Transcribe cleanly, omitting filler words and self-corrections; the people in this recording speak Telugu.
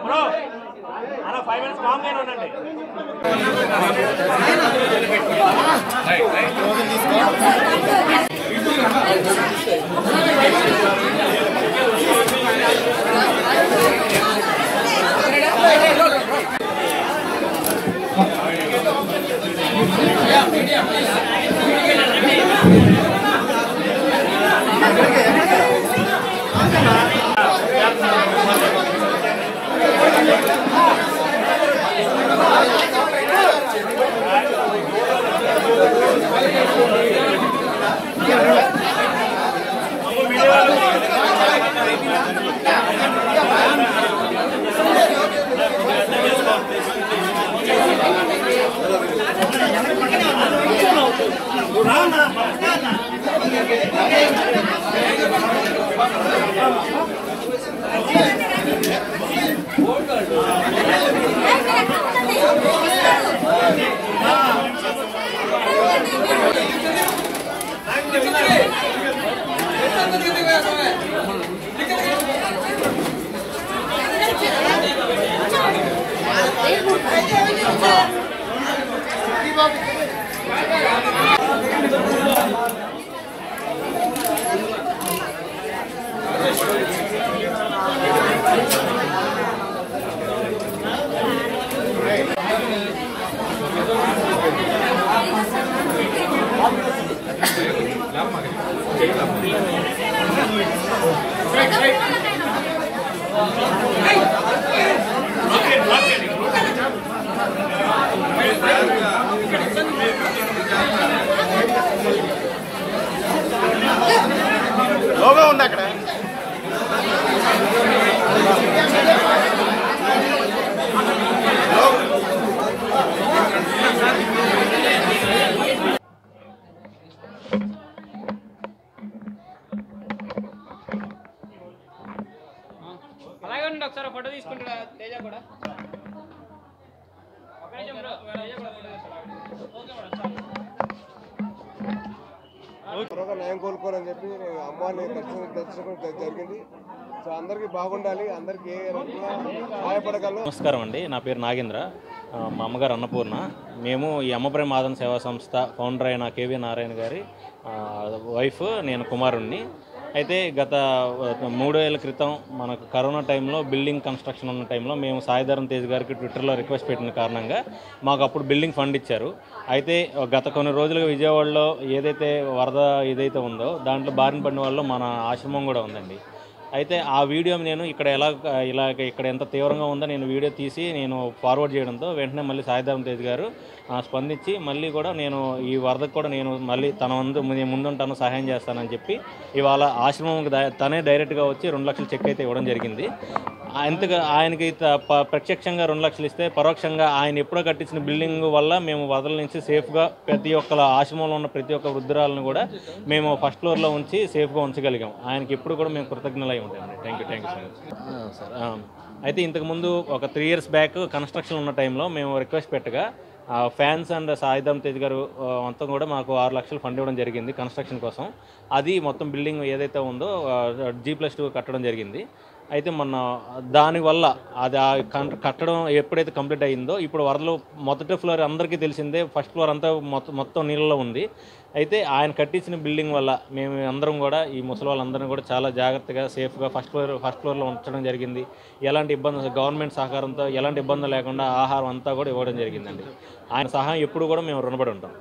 బ్రో అలా 5 minutes కామ్ గానే ఉండండి. లోగో ఉంది అక్కడ. అలాగే ఉండి ఒకసారి ఫోటో తీసుకుంటా తేజ కూడా. త్వరగా న్యాయం కోలుకోవాలని చెప్పి అమ్మవారిని దర్శనం జరిగింది. సో అందరికీ బాగుండాలి, అందరికీ ఏ రకంగా సహాయపడగలం. నమస్కారం అండి, నా పేరు నాగేంద్ర. మా అమ్మగారు అన్నపూర్ణ. మేము ఈ అమ్మప్రేమ ఆదరణ సేవా సంస్థ ఫౌండర్ అయిన కేవీ నారాయణ గారి వైఫ్, నేను కుమారుణ్ణి. అయితే గత 3 ఏళ్ల క్రితం మనకు కరోనా టైంలో బిల్డింగ్ కన్స్ట్రక్షన్ ఉన్న టైంలో మేము సాయిధరం తేజ్ గారికి ట్విట్టర్లో రిక్వెస్ట్ పెట్టిన కారణంగా మాకు అప్పుడు బిల్డింగ్ ఫండ్ ఇచ్చారు. అయితే గత కొన్ని రోజులుగా విజయవాడలో ఏదైతే వరద ఏదైతే ఉందో దాంట్లో బారిన పడిన వాళ్ళు మన ఆశ్రమం కూడా ఉందండి. అయితే ఆ వీడియో నేను ఇక్కడ ఎంత తీవ్రంగా ఉందో నేను వీడియో తీసి నేను ఫార్వర్డ్ చేయడంతో వెంటనే మళ్ళీ సాయిధరం తేజ్ గారు స్పందించి మళ్ళీ కూడా నేను ఈ వరదకు కూడా నేను మళ్ళీ తన ముందుంటాను, సహాయం చేస్తానని చెప్పి ఇవాళ ఆశ్రమంకి తనే డైరెక్ట్గా వచ్చి 2 లక్షల చెక్ అయితే ఇవ్వడం జరిగింది. ఎంతగా ఆయనకి ప్రత్యక్షంగా 2 లక్షలు ఇస్తే పరోక్షంగా ఆయన ఎప్పుడో కట్టించిన బిల్డింగ్ వల్ల మేము వరదల నుంచి సేఫ్గా ప్రతి ఒక్క ఆశ్రమంలో ఉన్న ప్రతి ఒక్క వృద్ధురాలను కూడా మేము ఫస్ట్ ఫ్లోర్లో ఉంచి సేఫ్గా ఉంచగలిగాం. ఆయనకి ఎప్పుడు కూడా మేము కృతజ్ఞులై ఉంటామండి. Thank you so much sir. అయితే ఇంతకుముందు ఒక 3 years బ్యాక్ కన్స్ట్రక్షన్ ఉన్న టైంలో మేము రిక్వెస్ట్ పెట్టగా ఫ్యాన్స్ అండ్ సాయిధరం తేజ్ గారు మొత్తం కూడా మాకు 6 లక్షలు ఫండ్ ఇవ్వడం జరిగింది కన్స్ట్రక్షన్ కోసం. అది మొత్తం బిల్డింగ్ ఏదైతే ఉందో G+2 కట్టడం జరిగింది. అయితే మొన్న దానివల్ల అది కట్టడం ఎప్పుడైతే కంప్లీట్ అయ్యిందో ఇప్పుడు వరదలు మొదటి ఫ్లోర్ అందరికీ తెలిసిందే, ఫస్ట్ ఫ్లోర్ అంతా మొత్తం నీళ్ళలో ఉంది. అయితే ఆయన కట్టించిన బిల్డింగ్ వల్ల మేము అందరం కూడా ఈ ముసలి వాళ్ళందరినీ కూడా చాలా జాగ్రత్తగా సేఫ్గా ఫస్ట్ ఫ్లోర్లో ఉంచడం జరిగింది. ఎలాంటి ఇబ్బంది గవర్నమెంట్ సహకారంతో ఎలాంటి ఇబ్బంది లేకుండా ఆహారం అంతా కూడా ఇవ్వడం జరిగిందండి. ఆయన సహాయం ఎప్పుడు కూడా మేము రుణపడి ఉంటాం.